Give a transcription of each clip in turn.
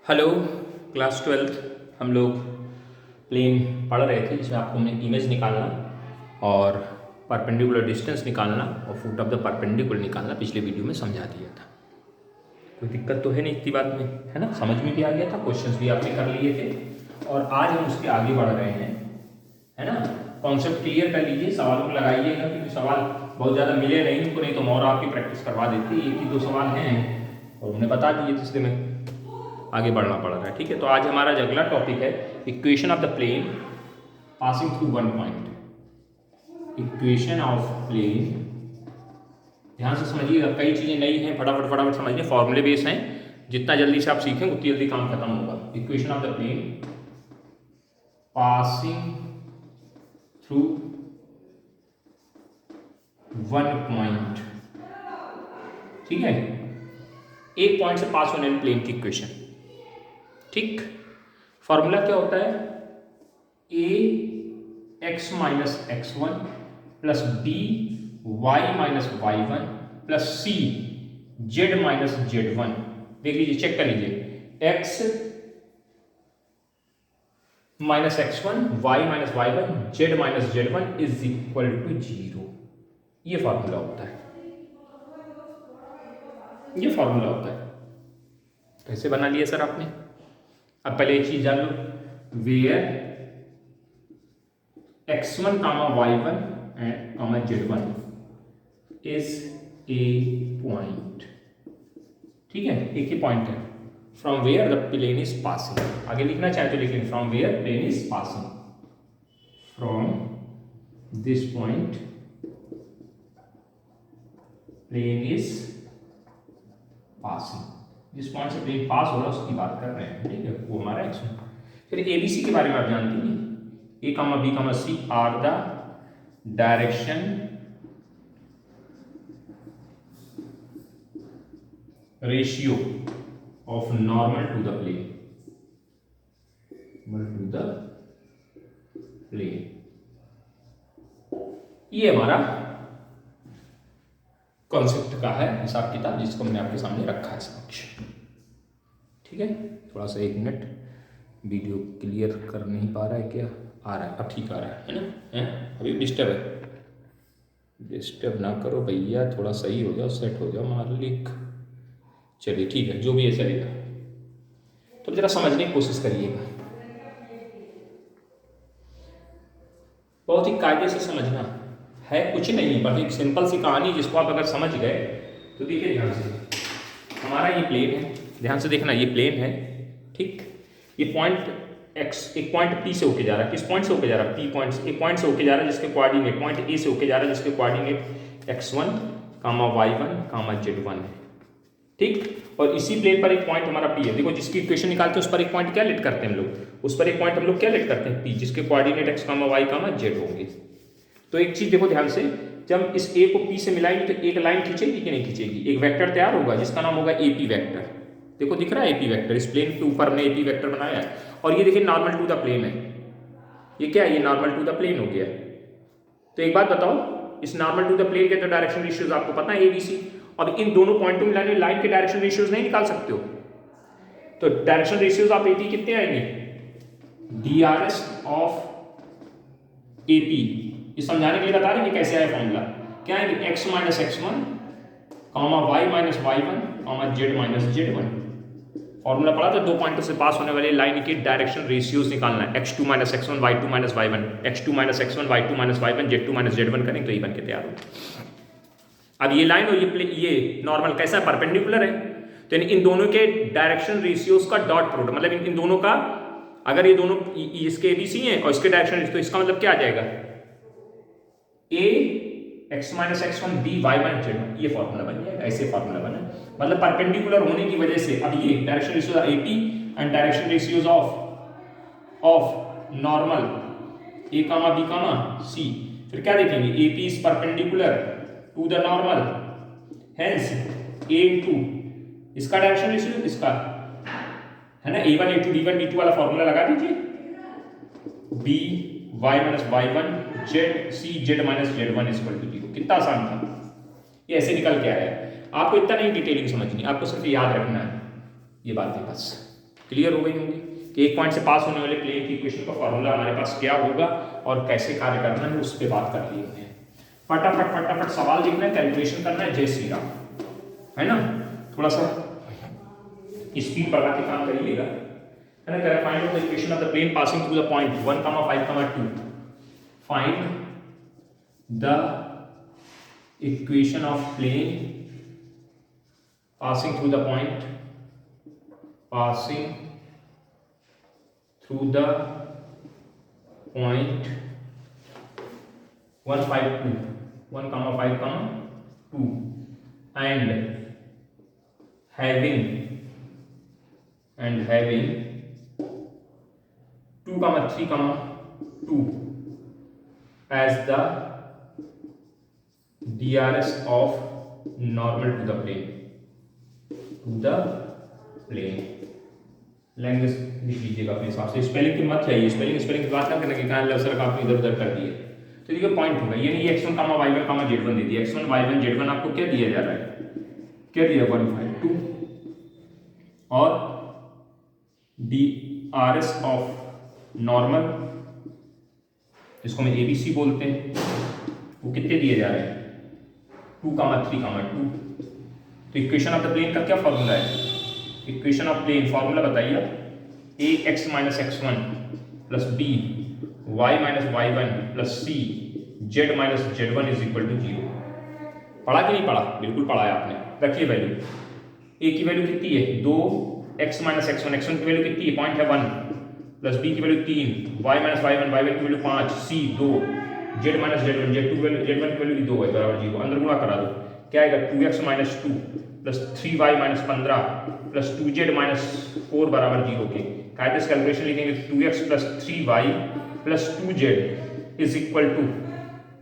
Hello class 12th हम लोग plane पढ़ रहे थे जिसमें आपको हमने इमेज निकालना और परपेंडिकुलर डिस्टेंस निकालना और फुट ऑफ द परपेंडिकुलर निकालना पिछले वीडियो में समझा दिया था। कोई दिक्कत तो है नहीं इतनी बात में, है ना? समझ में भी आ गया था, क्वेश्चंस भी आपने कर लिए थे और आज हम उसके आगे बढ़ रहे हैं, है ना? कॉन्सेप्ट क्लियर कर लीजिए, सवालों को लगाइएगा क्योंकि सवाल बहुत ज़्यादा मिले नहीं उनको, नहीं तो मैं और आपकी प्रैक्टिस करवा देती। एक ही दो सवाल हैं और उन्हें बता दिए, इसलिए मैं आगे बढ़ना पड़ रहा है। ठीक है, तो आज हमारा जो अगला टॉपिक है equation of the plane passing through one point. Equation of plane, ध्यान से समझिएगा, कई चीज़ें नई हैं, फटाफट फटाफट समझिए, फॉर्मूले बेस हैं, जितना जल्दी से आप सीखें उतनी जल्दी काम खत्म होगा। Equation of the plane passing through one point. ठीक है, एक पॉइंट से पास होने वाले प्लेन की इक्वेशन। ठीक, फॉर्मूला क्या होता है? A X minus x one plus B Y minus Y one plus C Z minus Z one. देख लीजिए, चेक कर लीजिए, X minus x one, Y minus Y one, Z minus Z one is equal to 0। ये formula होता है, ये formula होता है। कैसे बना लिया सर आपने? अब पहले एक चीज जान लो, where x1 comma y1 and comma z1 is a point. ठीक है, एक ही पॉइंट है। From where the plane is passing, आगे लिखना चाहे तो लिख लें, from where plane is passing, from this point plane is passing. जिस पॉइंट से प्लेन पास हो रहा है उसकी बात कर रहे हैं। ठीक है, वो हमारा x1। फिर एबीसी के बारे में आप जानते हैं, A comma B comma C are the direction ratio of normal to the plane, to the plane. ये हमारा कॉन्सेप्ट का है हिसाब किताब, जिसको मैंने आपके सामने रखा है समक्ष। ठीक है, थोड़ा सा एक मिनट, वीडियो क्लियर कर नहीं पा रहा है क्या? आ रहा है, अब ठीक आ रहा है ना? है अभी डिस्टर्ब है? डिस्टर्ब ना करो भैया, थोड़ा सही हो जाओ, सेट हो जाओ मालिक। चलिए ठीक है, जो भी है चलेगा। तो जरा समझने की कोशिश करिएगा, बहुत ही कायदे से समझना है, कुछ नहीं है, बस एक सिंपल सी कहानी जिसको आप अगर समझ गए तो देखिए ध्यान से। हमारा ये प्लेन है, ध्यान से देखना, ये प्लेन है। ठीक, ये पॉइंट एक्स एक पॉइंट पी से होके जा रहा है। किस पॉइंट से होके जा रहा है? पी पॉइंट से। एक पॉइंट से होके जा रहा है जिसके कोऑर्डिनेट, पॉइंट ए से होके जा रहा है जिसके कोऑर्डिनेट x1 कामा y1 कामा z1 है। ठीक, और इसी प्लेन पर एक पॉइंट हमारा पी है। देखो, जिसकी इक्वेशन निकालते हैं उस पर एक पॉइंट क्या लेट करते हैं हम लोग? उस पर एक पॉइंट हम लोग क्या लेट करते हैं? पी, जिसके कोऑर्डिनेट x कामा y कामा z होंगे। तो एक चीज देखो ध्यान से, जब इस ए को पी से मिलाएंगे तो एक लाइन खींचेगी कि नहीं खींचेगी? एक वेक्टर तैयार होगा जिसका नाम होगा एपी वेक्टर। देखो दिख रहा है एपी वेक्टर, इस प्लेन के ऊपर हमने एपी वेक्टर बनाया है। और ये देखिए नॉर्मल टू द प्लेन है। ये क्या है? ये नॉर्मल टू द प्लेन हो गया। तो एक बात बताओ, इस नॉर्मल टू द प्लेन के तो डायरेक्शन रेशियोज आपको पता है एबीसी। अब इन दोनों पॉइंटों में लाने लाइन के डायरेक्शन रेशियोज नहीं निकाल सकते हो, तो डायरेक्शन रेशियोज ऑफ एपी कितने आएंगे? DRS of AP. ये समझाने के लिए बता रहे हैं कि कैसे आया फॉर्मूला। क्या है कि x minus x one comma y minus Y one comma z minus Z one. Formula पढ़ा था, दो पॉइंटों से पास होने वाले लाइन के डायरेक्शन रेशियोज निकालना है। x2 minus x one y two minus Y one, x2 minus x one y two minus Y one, z two minus Z one करें तो ये बन के तैयार हो। अब ये लाइन और ये नॉर्मल कैसा है? परपेंडिकुलर है। तो इन दोनों के डायरेक्शन रेशियोज का डॉट प्रोडक्ट, मतलब इन दोनों का, अगर ये दोनों इसके एबीसी हैं और इसके डायरेक्शन, तो इसका मतलब क्या आ जाएगा? A X minus x one B Y one Z one, ये फॉर्मूला बन जाएगा। ऐसे फॉर्मूला बना, मतलब परपेंडिकुलर होने की वजह से अब ये direction ratios AP and direction ratios of normal A comma B comma C. फिर क्या देखेंगे? AP is perpendicular to the normal, hence A into इसका डायरेक्शन रेशियो, इसका है ना a1 a2 d1 d2 वाला फॉर्मूला लगा दीजिए। b y minus Y one z c Z minus Z one equal to 0। कितना आसान था, ये ऐसे निकल के आया है। आपको इतना नहीं डिटेलिंग समझनी, आपको सिर्फ याद रखना है ये बातें बस। क्लियर हो गई होंगी कि एक पॉइंट से पास होने वाले प्लेन की इक्वेशन का फॉर्मूला हमारे पास क्या होगा और कैसे कार्य करना है उस पर बात कर ली हमने। फटाफट फटाफट सवाल लिखना है, कैलकुलेशन करना है। जय श्री राम, है ना। थोड़ा सा स्पीड बढ़ा के काम करिएगा, है ना। Find out the equation of the plane passing through the point 1, 5, 2। Find the equation of plane passing through the point, passing through the point 1, 5, 2, 1, 5, 2, and having 2, 3, 2 as the DRS of normal to the plane, language लिख लीजिएगा अपने हिसाब से। Spelling की मत चाहिए, spelling की बात ना करने की कहा लफ्सर का आपने इधर उधर कर दिए। तो देखिए पॉइंट होगा, यानी x1, y1, z1 दे दिया। x1, y1, z1 आपको क्या दिया जा रहा है, क्या दिया 1, 5, 2 और DRS ऑफ नॉर्मल, जिसको हम ABC बोलते हैं, वो कितने दिए जा रहे हैं 2, 3, 2। तो इक्वेशन ऑफ द प्लेन का क्या फॉर्मूला है, इक्वेशन ऑफ प्लेन फॉर्मूला बताइए। ax minus x1 plus b y minus y1 plus c z minus z1 is equal to 0। पढ़ा कि नहीं पढ़ा, बिल्कुल पढ़ा है आपने। रखिए वैल्यू, a की वैल्यू कितनी है 2, x माइनस x1 की वैल्यू कितनी है 0.1 प्लस b की वैल्यू 3, y माइनस y1 की value 5, c 2, z minus z1 की वैल्यू भी 2 है बराबर 0। अंदर गुणा करा दो, क्या आएगा 2x minus 2 plus 3y minus 15 plus 2z minus 4 बराबर 0 के। कायदे से कैलकुलेशन लिखेंगे 2x plus 3y plus 2z is equal to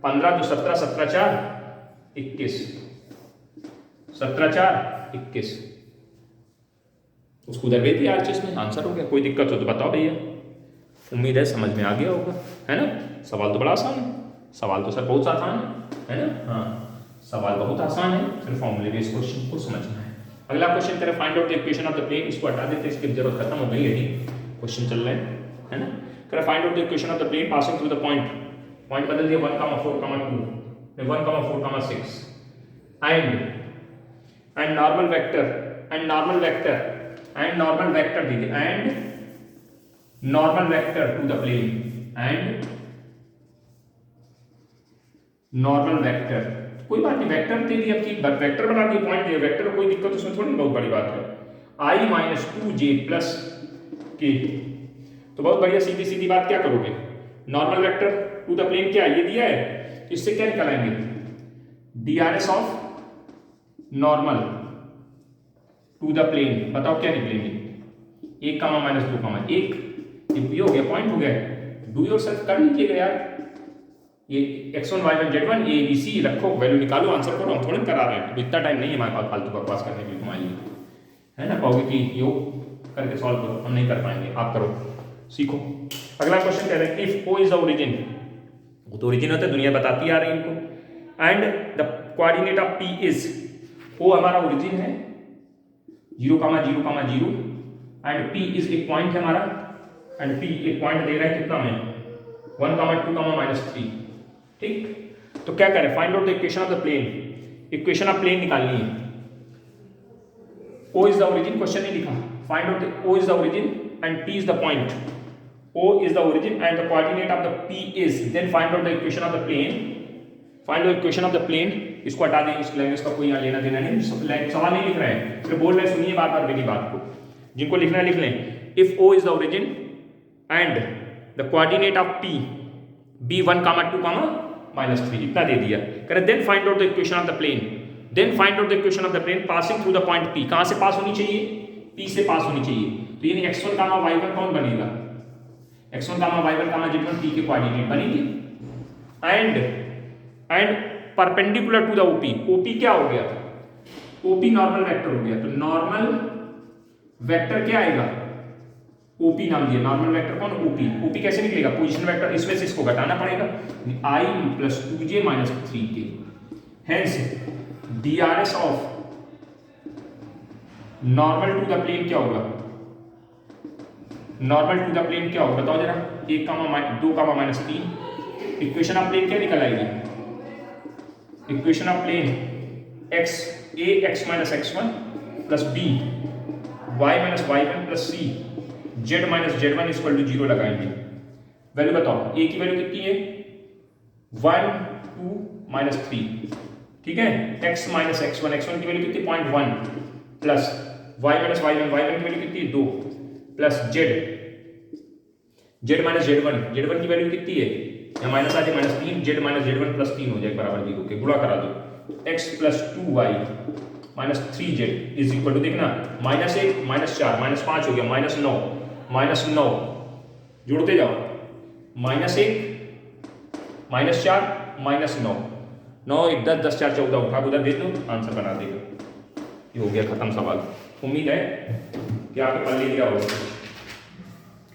15 तो 17, 17 4 21, 17 4 21। उसको उधर भेज दिया आरचेस में, आंसर हो गया। कोई दिक्कत हो तो बताओ भैया, उम्मीद है समझ में आ गया होगा, है ना। सवाल तो बड़ा आसान है, सवाल तो सर बहुत आसान है ना। हाँ सवाल बहुत आसान है, सिर्फ फॉर्मूले बेस्ड क्वेश्चन को समझना है। अगला क्वेश्चन तेरा find out the equation of the plane, इसको हटा देते हैं, इसकी जरूरत खत्म हो गई है, क्वेश्चन चल रहे हैं, है ना। तेरा find out the equation of the plane passing through the point बदल दिया 1, 4, 2 1, 4, 6 एंड नॉर्मल वेक्टर दीजिए and normal vector to the plane and normal vector, कोई बात नहीं, वेक्टर दे दिया, ठीक वेक्टर बना दिया, पॉइंट दिया, वेक्टर कोई दिक्कत उसमें थोड़ी बहुत बड़ी बात है। i माइनस 2j प्लस के, तो बहुत बढ़िया, सीधी सीधी बात क्या करोगे, normal vector to the plane क्या ये दिया है, इससे क्या निकालेंगे DRS of normal to the plane, बताओ क्या निकलेंगे 1, माइनस 2, 1, ये हो गया, पॉइंट हो गया। डू योरसेल्फ कर लीजिएगा यार, ये x1 y1 z1 a b c रखो, वैल्यू निकालो, आंसर करो, हम थोड़ी करा रहे हैं, इतना टाइम नहीं है हमारे पास फालतू बकवास करने के लिए तुम्हारे लिए, है ना। कहोगे कि योग करके सॉल्व करो, हम नहीं कर पाएंगे, आप करो, सीखो। अगला क्वेश्चन कह रहे हैं if o is the origin, वो तो ओरिजिन होता है, दुनिया बताती आ रही है इनको, and the coordinate of p is, o हमारा ओरिजिन है 0, 0, 0 एंड p इज एक पॉइंट है हमारा, एंड p एक पॉइंट दे रहा है कितना में 1, 2, -3, ठीक। तो क्या करें, find out the equation of the plane, equation of plane निकालनी है। o is the origin, question नहीं लिखा, find out o is the origin and p is the point, o is the origin and the coordinate of the p is, then find out the equation of the plane, find out equation of the plane. इसको हटा दें, इस language का कोई यहाँ लेना देना नहीं, सवाल नहीं लिख रहे हैं, फिर बोल रहे हैं, सुनिए बार बार मेरी बात को, जिनको लिखना है लिख लें। If o is the origin and the coordinate of p b 1, 2, -3, इतना दे दिया, करें then find out the equation of the plane, then find out the equation of the plane passing through the point p, कहां से पास होनी चाहिए, p से पास होनी चाहिए। तो यानी x1, y1 कौन बनेगा, x1, y1, z1 p के कोऑर्डिनेट बनेंगे and perpendicular to the OP, OP क्या हो गया, OP नॉर्मल वेक्टर हो गया, तो नॉर्मल वेक्टर क्या आएगा, OP नाम दिया, नॉर्मल वेक्टर कौन, OP कैसे निकलेगा, पोजीशन वेक्टर, इसमें से इसको घटाना पड़ेगा, i + 2j - 3k, hence DRS of normal to the plane क्या होगा नॉर्मल टू द प्लेन क्या होगा बताओ जरा, 2, -3। इक्वेशन ऑफ प्लेन क्या निकल आएगी, equation of plane x minus x1 plus b y minus y1 plus c z minus z1 equal to 0 लगाएंगे। वैल्यू बताओ, a की वैल्यू कितनी है 1, 2, -3, ठीक है। x माइनस x1 की वैल्यू कितनी 0.1 प्लस y माइनस y1 की वैल्यू कितनी है 2 प्लस z माइनस z1 की वैल्यू कितनी है, यहाँ माइनस आ जाए -3, z माइनस z1 प्लस 3 हो जाए बराबर 0 के, गुणा करा दो, x plus 2y minus 3z is equal to देखना -1 -4 -5 हो गया -9 जोड़ते जाओ, -1 -4 -9 9 1 10 10 4 14 उठा उधर दे दो, आंसर बना देगा। ये हो गया खत्म सवाल। उम्मीद है कि आपके पल्ले क्या होगा,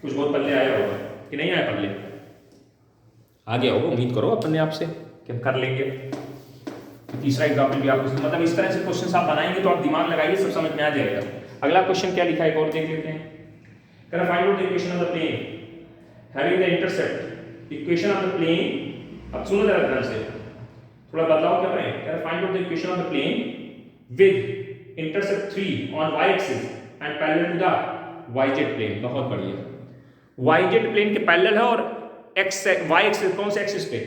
कुछ बहुत पल्ले आया होगा कि नहीं आया पल्ले, आ गया होगा, उम्मीद करो अपने आप से कि हम कर लेंगे। तीसरा एग्जाम्पल भी आपको मतलब इस तरह से क्वेश्चन आप बनाएंगे तो आप दिमाग लगाइए, सब समझ में आ जाएगा। अगला क्वेश्चन क्या लिखा है और देख लेते हैं। कह रहा find out the equation of the plane having the intercept, equation of the plane. अब सुनो जरा ध्यान से, थोड़ा बदलाव क्या करें। कह रहा find out the equation of the plane with intercept 3 on y axis and parallel to the yz plane. बहुत बढ़िया, yz प्लेन के पैरेलल है और y एक्सिस कौन से एक्सिस पे,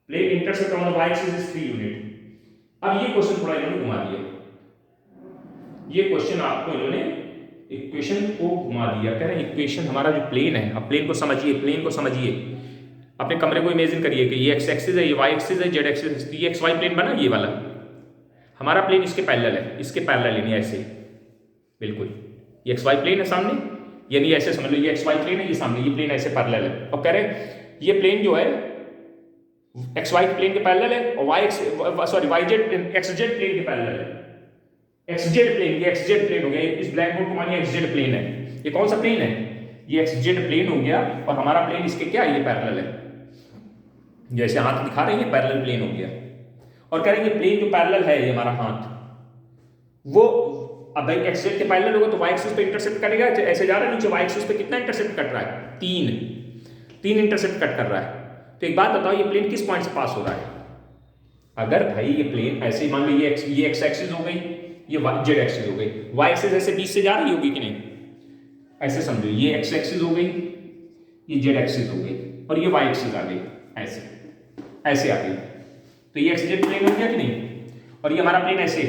plane intercept on the y axis is 3 unit. अब ये क्वेश्चन थोड़ा इन्होंने घुमा दिया, ये क्वेश्चन आपको इन्होंने इक्वेशन को घुमा दिया। कह रहे हैं इक्वेशन हमारा जो प्लेन है, अब प्लेन को समझिए, अपने कमरे को इमेजिन करिए कि ये x एक्सिस है, ये y एक्सिस है, z एक्सिस, ये xy प्लेन बना ये वाला, हमारा प्लेन इसके पैरेलल है, इसके पैरेलल यानी ऐसे बिल्कुल ये xy प्लेन है सामने, यानी ऐसे समझ लो ये xy प्लेन है, ये सामने ये प्लेन ऐसे पैरेलल है। और कह रहे ये प्लेन जो है xy प्लेन के पैरेलल है और xz प्लेन के पैरेलल है। xz प्लेन, ये xz प्लेन हो गया, इस ब्लैक बोर्ड को मानिए xz प्लेन है। ये कौन सा प्लेन है, ये xz प्लेन हो गया और हमारा प्लेन इसके क्या है, ये पैरेलल है, जैसे हाथ दिखा रहे हैं पैरेलल प्लेन हो गया। और कह रहे हैं ये प्लेन जो पैरेलल है ये हमारा हाथ, वो अब भाई xz के पैरेलल होगा तो y एक्सिस पे इंटरसेप्ट करेगा, ऐसे जा रहा है नीचे, y एक्सिस पे कितना इंटरसेप्ट कट रहा है, 3 इंटरसेप्ट कट कर रहा है। तो एक बात बताओ ये प्लेन किस पॉइंट से पास हो रहा है। अगर भाई ये प्लेन ऐसे ही मान लो ये x एक्सिस हो गई, ये z एक्सिस हो गई, y एक्सिस ऐसे बीच से जा रही होगी कि नहीं, ऐसे समझो ये x एक्सिस हो गई, ये z एक्सिस हो गई और ये y एक्सिस आ गई, ऐसे आ गई, तो ये xz प्लेन हो गया कि नहीं। और ये हमारा प्लेन ऐसे,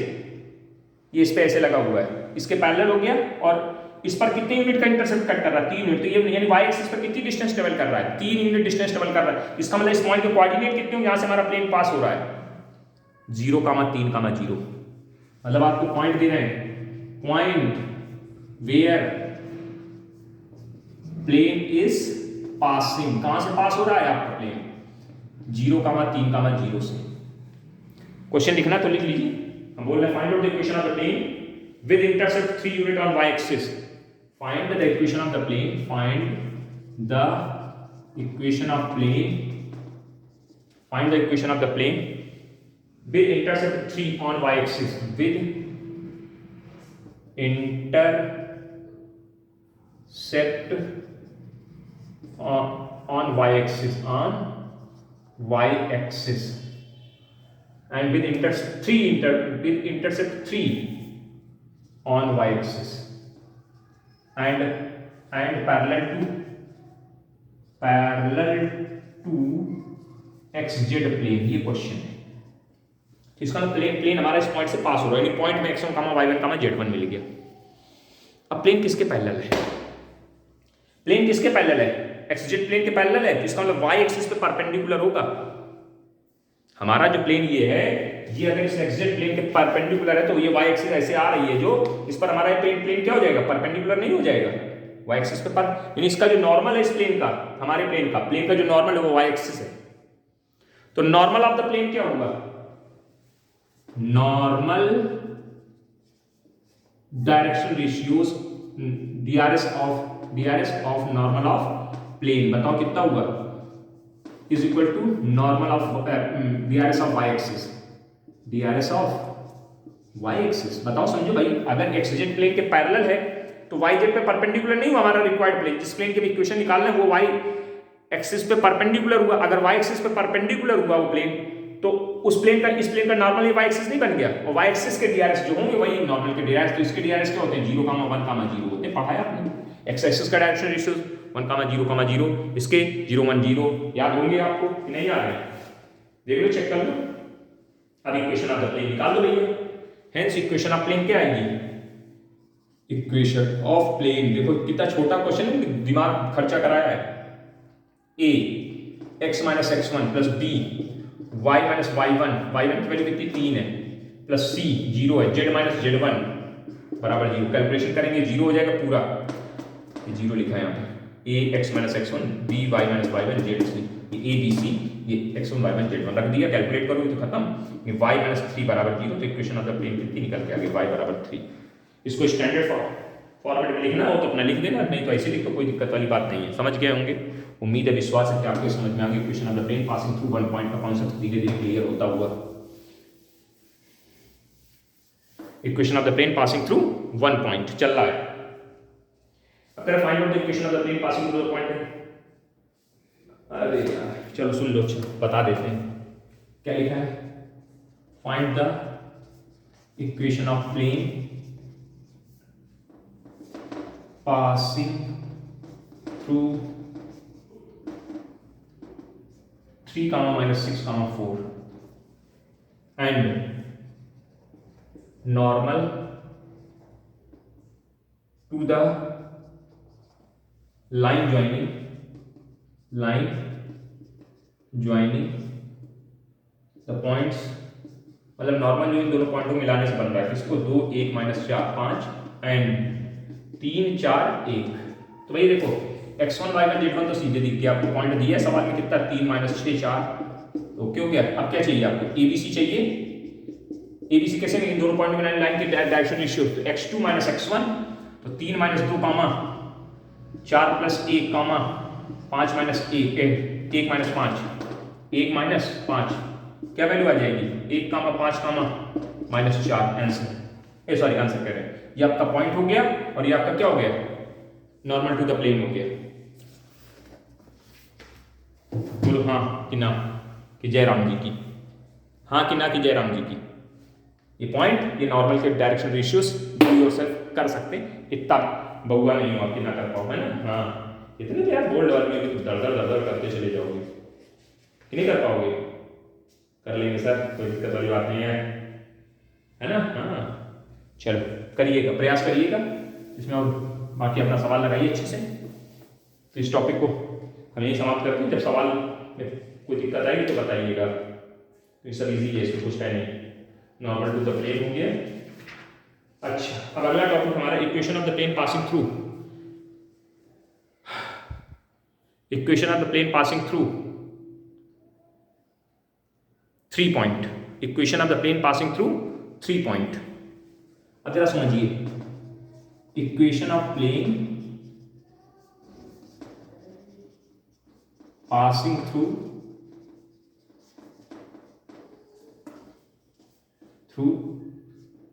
ये इस पे ऐसे लगा हुआ है, इसके पैरेलल हो गया और इस पर कितने यूनिट का इंटरसेप्ट कट कर रहा है, 3 यूनिट। तो ये यानी y एक्सिस पर कितनी डिस्टेंस ट्रेवल कर रहा है, 3 यूनिट डिस्टेंस ट्रेवल कर रहा है। इसका मतलब इस पॉइंट के कोऑर्डिनेट कितने होंगे, यहां से हमारा प्लेन पास हो रहा है 0, 3, 0। मतलब आपको पॉइंट दे रहे हैं, point where plane is passing, कहां से पास हो रहा है आपका प्लेन, 0, 3, 0 से। क्वेश्चन लिखना तो लिख लीजिए, हम बोल रहे हैं find out the equation of the plane with intercept 3 unit on y axis. Find the equation of the plane. Find the equation of plane. Find the equation of the plane with intercept 3 on y axis. With intercept on y axis. On y axis. And with intercept 3 on y axis and parallel to xz plane। ये question है, इसका मतलब plane हमारा इस point से पास हो रहा है, पॉइंट में x1, y1, z1 मिल गया। अब प्लेन किसके पैरेलल है, प्लेन किसके पैरेलल है, xz प्लेन के पैरेलल है, इसका मतलब y एक्सिस पे परपेंडिकुलर होगा। हमारा जो प्लेन ये है, ये अगर इस xz प्लेन के परपेंडिकुलर है तो ये y एक्सिस ऐसे आ रही है, जो इस पर हमारा प्लेन क्या हो जाएगा, परपेंडिकुलर नहीं हो जाएगा y एक्सिस पे, यानी इसका जो नॉर्मल है इस प्लेन का, हमारे प्लेन का जो नॉर्मल है वो y एक्सिस है। तो नॉर्मल ऑफ द प्लेन क्या होगा, normal direction ratios DRS of normal of plane, बताओ कितना हुआ, is equal to normal of DRS of y axis, DRS of y axis। बताओ समझो भाई, अगर xz प्लेन के पैरेलल है तो वाई जेड पे परपेंडिकुलर नहीं हुआ हमारा रिक्वायर्ड प्लेन, जिस प्लेन के इक्वेशन निकालना है वो वाई एक्सिस पे परपेंडिकुलर हुआ। अगर वाई एक्सिस पे परपेंडिकुलर हुआ वो प्लेन, तो उस प्लेन का इस प्लेन का नॉर्मल वाई एक्सिस नहीं बन गया, और वाई एक्सिस के डीआरएस जो होंगे वही नॉर्मल के डीआरएस। तो इसके डीआरएस क्या होते हैं, 0, 1, 0 होते हैं, पढ़ाया आपने। एक्स एक्सिस का डायरेक्शन रेशियो 1, 0, 0, इसके 0, 1, 0 याद होंगे आपको कि नहीं याद है, देख लो, चेक कर लो। अब इक्वेशन ऑफ द प्लेन निकाल दो भैया। हेंस इक्वेशन ऑफ प्लेन क्या आएगी, इक्वेशन ऑफ प्लेन, देखो कितना छोटा क्वेश्चन है, दिमाग खर्चा कराया है। A x minus x1 plus b y minus y1, y1 की वैल्यू कितनी 3 है, प्लस c 0 है, z माइनस z1 बराबर 0। कैलकुलेशन करेंगे 0 हो जाएगा पूरा, ये 0 लिखा है यहाँ पे। a x minus x1 b y minus y1 z c, ये a b c, ये x1 y1 z1 रख दिया, कैलकुलेट करोगे तो खत्म। ये y माइनस 3 बराबर 0, तो इक्वेशन ऑफ द प्लेन कितनी निकल के आ गई, y बराबर 3। इसको स्टैंडर्ड फॉर्मेट में लिखना हो तो अपना लिख देना, नहीं तो ऐसे लिख तो कोई दिक्कत वाली बात नहीं है। समझ गए होंगे, उम्मीद है, विश्वास है कि आपको समझ में आ गया। Equation of the plane passing through one point का कॉन्सेप्ट धीरे धीरे क्लियर होता हुआ। Equation of the plane passing through one point चल रहा है। अब तेरा find out the equation of the plane passing through the point है। अरे यार चलो सुन लो, बता देते हैं क्या लिखा है। Find the equation of plane passing through 3, minus 6, 4 and normal to the line joining the points, मतलब नॉर्मल जो इन दोनों पॉइंट को मिलाने से बन रहा है, इसको 2, 1, माइनस 4, 5 एंड 3, 4, 1। तो भाई देखो x1, y1, z1 तो सीधे दिख गया, आपको पॉइंट दिया है सवाल में कितना, 3, माइनस 6, 4। ओके हो गया। अब क्या चाहिए आपको, ABC चाहिए। ABC कैसे, इन दोनों पॉइंट में लाइन के डायरेक्शन रेशियो, तो x2 माइनस x1, तो 3 minus 2 comma 4 plus 1 comma 5 minus 1, 1 minus 5, 1 minus 5, क्या वैल्यू आ जाएगी, 1 comma 5 comma minus 4, answer. Sorry answer कह रहे हैं, ये आपका पॉइंट हो गया और ये आपका क्या हो गया, नॉर्मल टू द प्लेन हो गया। बोलो हाँ कि ना, कि जयराम जी की, हाँ कि ना कि जयराम जी की। ये पॉइंट, ये नॉर्मल के डायरेक्शन रेशियोस डू योरसेल्फ कर सकते हैं, इतना बहुआ नहीं हो कि ना कर पाओ, है ना। हाँ इतने तो यार बोल्ड लेवल में दर करते चले जाओगे कि नहीं कर पाओगे, कर लेंगे सर, कोई दिक्कत वाली बात नहीं है ना। हाँ चलो करिएगा, प्रयास करिएगा इसमें, और बाकी अपना सवाल लगाइए अच्छे से। तो इस टॉपिक को हम यही समाप्त करते हैं, जब सवाल में कोई दिक्कत आएगी तो बताइएगा। तो ये सब इजी है, इसमें कुछ है नहीं, नॉर्मल टू द प्लेन हो गया। अच्छा अब अगला टॉपिक हमारा equation of the plane passing through, equation of the plane passing through 3 point, equation of the plane passing through 3 point. अब जरा समझिए, equation of plane passing through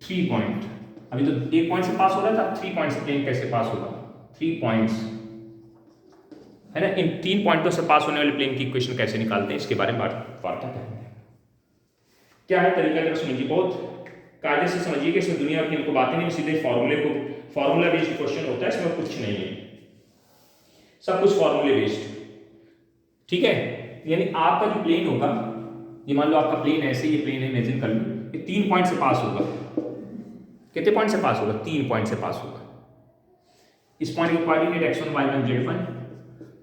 3 point. अभी तो एक पॉइंट से पास हो रहा था, 3 पॉइंट से प्लेन कैसे पास होगा, 3 पॉइंट्स है ना। इन 3 पॉइंटों से पास होने वाले प्लेन की इक्वेशन कैसे निकालते हैं, इसके बारे में वार्ता करेंगे। क्या है तरीका, जरा समझिए, बहुत कायदे से समझिए कि इसमें दुनिया की बातें नहीं, सीधे फॉर्मूला बेस्ड क्वेश्चन होता है, इसमें कुछ नहीं है, सब कुछ फॉर्मूले बेस्ड। ठीक है, यानी आपका जो प्लेन होगा, ये मान लो आपका प्लेन ऐसे, ये प्लेन है, इमेजिन कर लो, ये 3 पॉइंट से पास होगा। कितने पॉइंट से पास होगा, 3 पॉइंट से पास होगा। इस पॉइंट के कोऑर्डिनेट x1, y1, z1,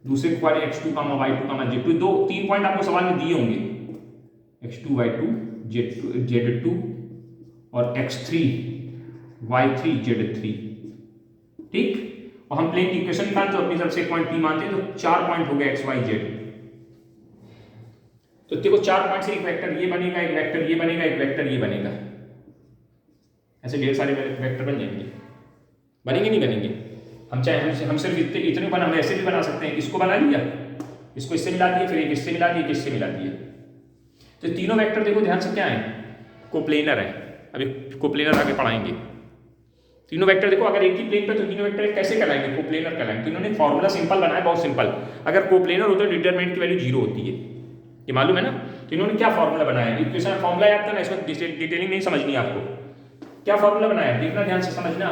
दूसरे के coordinate x2, y2, z2, 3 point आपको सवाल में दिए होंगे, x2, y2, z2 और x3, y3, z3। ठीक, और हम प्लेन की इक्वेशन निकालते तो अपनी तरफ से एक पॉइंट p मानते हैं, तो 4 पॉइंट हो गए x, y, z। तो देखो 4 पॉइंट से एक वेक्टर ये बनेगा, एक वेक्टर ये बनेगा, एक वेक्टर ये बनेगा, ऐसे ढेर सारे वेक्टर बन जाएंगे। बनेंगे नहीं बनेंगे, हम चाहे हम सिर्फ इतने बना, हम ऐसे भी बना सकते हैं, इसको बना लिया, इसको इससे मिला दिया, फिर एक इससे मिला दिया, किससे मिला दिया। तो तीनों वेक्टर देखो ध्यान से क्या है, कोप्लेनर है। अभी कोप्लेनर आगे पढ़ाएंगे, तीनों वेक्टर देखो, अगर एक ही प्लेन पे तो तीनों वेक्टर कैसे कहलाएंगे, कोप्लेनर कहलाएंगे। तो इन्होंने फॉर्मूला सिंपल बनाया, बहुत सिंपल। अगर कोप्लेनर होता है डिटरमिनेंट की वैल्यू 0 होती है, ये मालूम है ना। तो इन्होंने क्या फॉर्मूला बनाया, इक्वेशन फॉर्मूला याद करना, इसमें डिटेलिंग नहीं समझनी आपको। क्या फॉर्मूला बनाया देखना, ध्यान से समझना।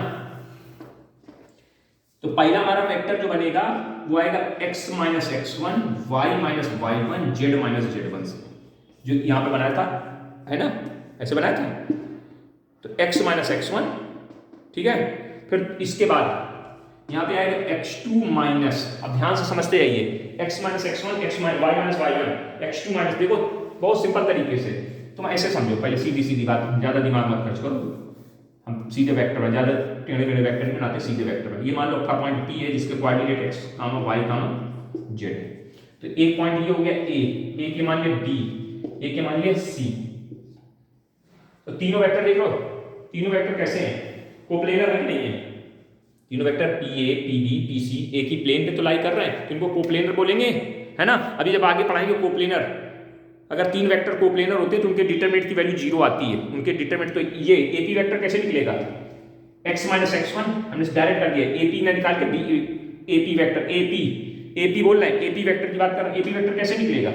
तो पहला हमारा वेक्टर जो बनेगा वो आएगा x minus x1 y minus y1 z minus z1 से, जो यहां पे बनाया था, है ना, ऐसे बनाया था। तो x माइनस x1, ठीक है। फिर इसके बाद यहां पे आएगा x2 माइनस, अब ध्यान से समझते जाइए, x minus x1 y minus y1 x2 minus, देखो बहुत सिंपल तरीके से तुम ऐसे समझो, पहले सीधी सीधी बात, ज्यादा दिमाग मत खर्च करो। हम सीधे वेक्टर में, ज्यादा टेढ़े टेढ़े वेक्टर नहीं बनाते, सीधे वेक्टर में। ये मान लो आपका पॉइंट P है जिसके कोऑर्डिनेट x, y, z। तो एक पॉइंट ये हो गया A, के मान लिया B, A के मान लिया C। तो तीनों वेक्टर देख लो, तीनों वेक्टर कैसे हैं, कोप्लेनर है नहीं है। तीनों वेक्टर PA, PB, PC एक ही प्लेन पे तो लाई कर रहे हैं, तो इनको कोप्लेनर बोलेंगे, है ना। अभी जब आगे पढ़ाएंगे कोप्लेनर, अगर तीन वेक्टर कोप्लेनर होते हैं तो उनके डिटरमिनेंट की वैल्यू 0 आती है, उनके डिटरमिनेंट। तो ये AP वेक्टर कैसे निकलेगा, x माइनस x1 हमने डायरेक्ट कर दिया, AP ना निकाल के AP वेक्टर, AP बोल रहे हैं, AP वेक्टर की बात कर रहे हैं। AP वेक्टर कैसे निकलेगा,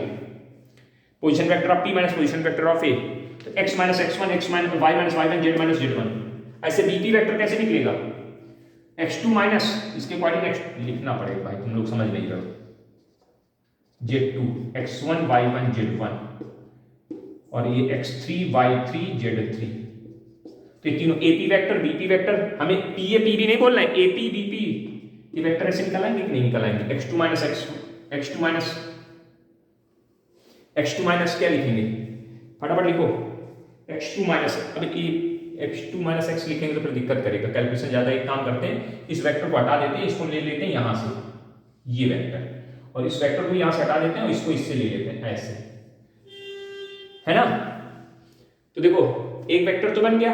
position vector of P minus position vector of A। तो x minus x1 x minus y minus y1 z minus z1। ऐसे BP वेक्टर कैसे निकलेगा, x2 माइनस, इसके अकॉर्डिंग लिखना पड़ेगा भाई, तुम लोग समझ नहीं रहे, z2 x1 y1 z1 और ये x3 y3 z3। तो ये तीनों AP वेक्टर BP वेक्टर, हमें PA PB नहीं बोलना है, AP BP ये वेक्टर ऐसे निकालेंगे कि नहीं निकालेंगे। x2 माइनस x2 माइनस क्या लिखेंगे, फटाफट लिखो, x2 माइनस, अभी x2 माइनस x लिखेंगे तो फिर दिक्कत करेगा, कैलकुलेशन ज्यादा। एक काम करते हैं, इस वेक्टर को हटा देते हैं, इसको ले लेते हैं यहां से, ये वेक्टर, और इस वेक्टर को यहां से हटा देते हैं और इसको इससे ले लेते हैं, ऐसे, है ना। तो देखो एक वेक्टर तो बन गया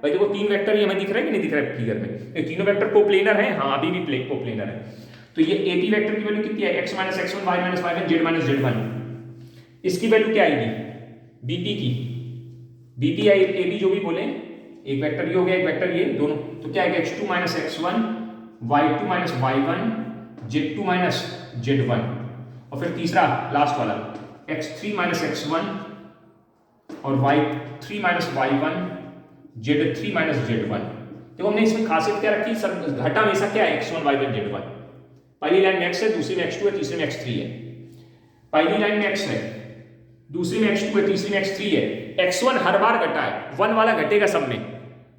भाई, देखो तीन वेक्टर ये हमें दिख रहा है कि नहीं दिख रहा है फिगर में, ये तीनों वेक्टर कोप्लेनर हैं, हाँ अभी भी कोप्लेनर है। तो ये AP वेक्टर की वैल्यू कितनी है, x minus x1 y minus y1 z minus z1। इसकी वैल्यू क्या आएगी BP की, BP या AP जो भी बोले, एक वेक्टर ये हो गया, एक वेक्टर ये, दोनों। तो क्या आएगा, x2 minus x1 y2 minus y1 z2 minus z1। और फिर तीसरा लास्ट वाला x3 माइनस x1 और y3 minus y1 z3 minus z1। देखो हमने इसमें खासियत क्या रखी, सर घटा हमेशा क्या है, x1 y1 z1। पहली लाइन में x है, दूसरी में x2 है, तीसरी में x3 है। पहली लाइन में x है, दूसरी में x2 है, तीसरी में x3 है। x1 हर बार घटा है, 1 वाला घटेगा सब में,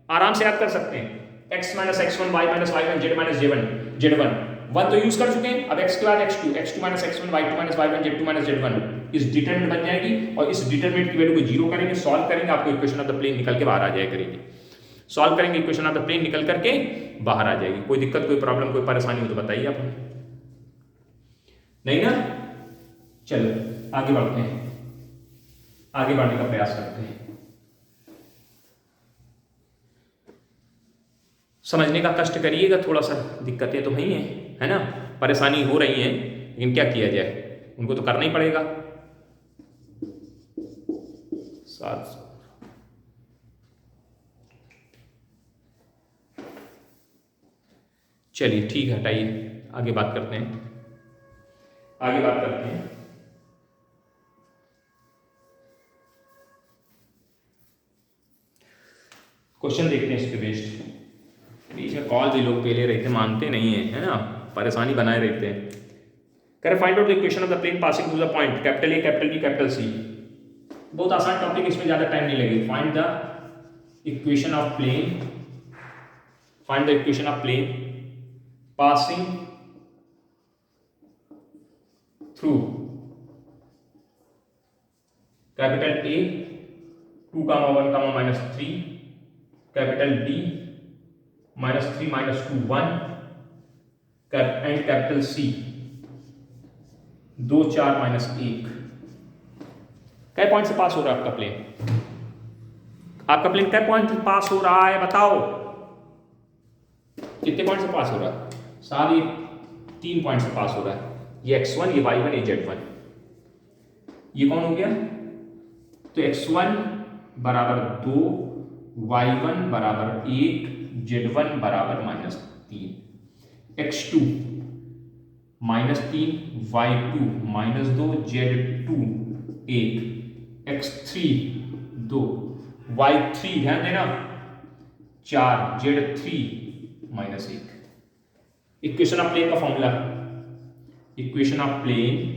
आराम से याद कर सकते हैं। x minus x1 y minus y1 z minus z1 1 तो यूज कर चुके हैं, अब x के बाद x2 minus x1 y2 minus y1 z2 minus z1, इस डिटरमिनेंट बन जाएगी, और इस डिटरमिनेंट की वैल्यू को 0 करेंगे, सॉल्व करेंगे, आपको इक्वेशन ऑफ द प्लेन निकल के बाहर आ जाएगा करेंगे। सॉल्व करेंगे, इक्वेशन ऑफ द प्लेन निकल करके बाहर आ जाएगी। कोई दिक्कत, कोई प्रॉब्लम, कोई परेशानी हो तो बताइए आप, नहीं ना। चलो आगे बढ़ते हैं, आगे बढ़ने का प्रयास करते हैं। समझने का कष्ट करिएगा, थोड़ा सा दिक्कतें तो नहीं है ना, परेशानी हो रही है, लेकिन क्या किया जाए, उनको तो करना ही पड़ेगा। 700 चलिए ठीक है, हटाइए, आगे बात करते हैं, आगे बात करते हैं। क्वेश्चन देखते हैं इसके बेस्ड। बीच में कॉल भी लोग पहले रहते, मानते नहीं है ना, परेशानी बनाए रहते हैं। करें find out the equation of the plane passing through the point capital A capital B capital C। बहुत आसान टॉपिक, इसमें ज्यादा टाइम नहीं लगेगा। Find the equation of plane, find the equation of plane passing through capital A 2, 1, -3 capital B -3 -2 1 and capital C 2, 4 -1। कै point से पास हो रहा है आपका प्लेन, आपका प्लेन कै पॉइंट से पास हो रहा है बताओ, कितने पॉइंट से पास हो रहा है साहब, ये 3 पॉइंट से पास हो रहा है, ये x1 ये y1 ये z1। ये कौन हो गया, तो x1 बराबर 2 y1 बराबर 1 Z1 बराबर -3, x2 -3, y2 -2, Z2 1, x3 2, y3 ध्यान देना 4, Z3 -1। इक्वेशन ऑफ प्लेन का formula, equation of plane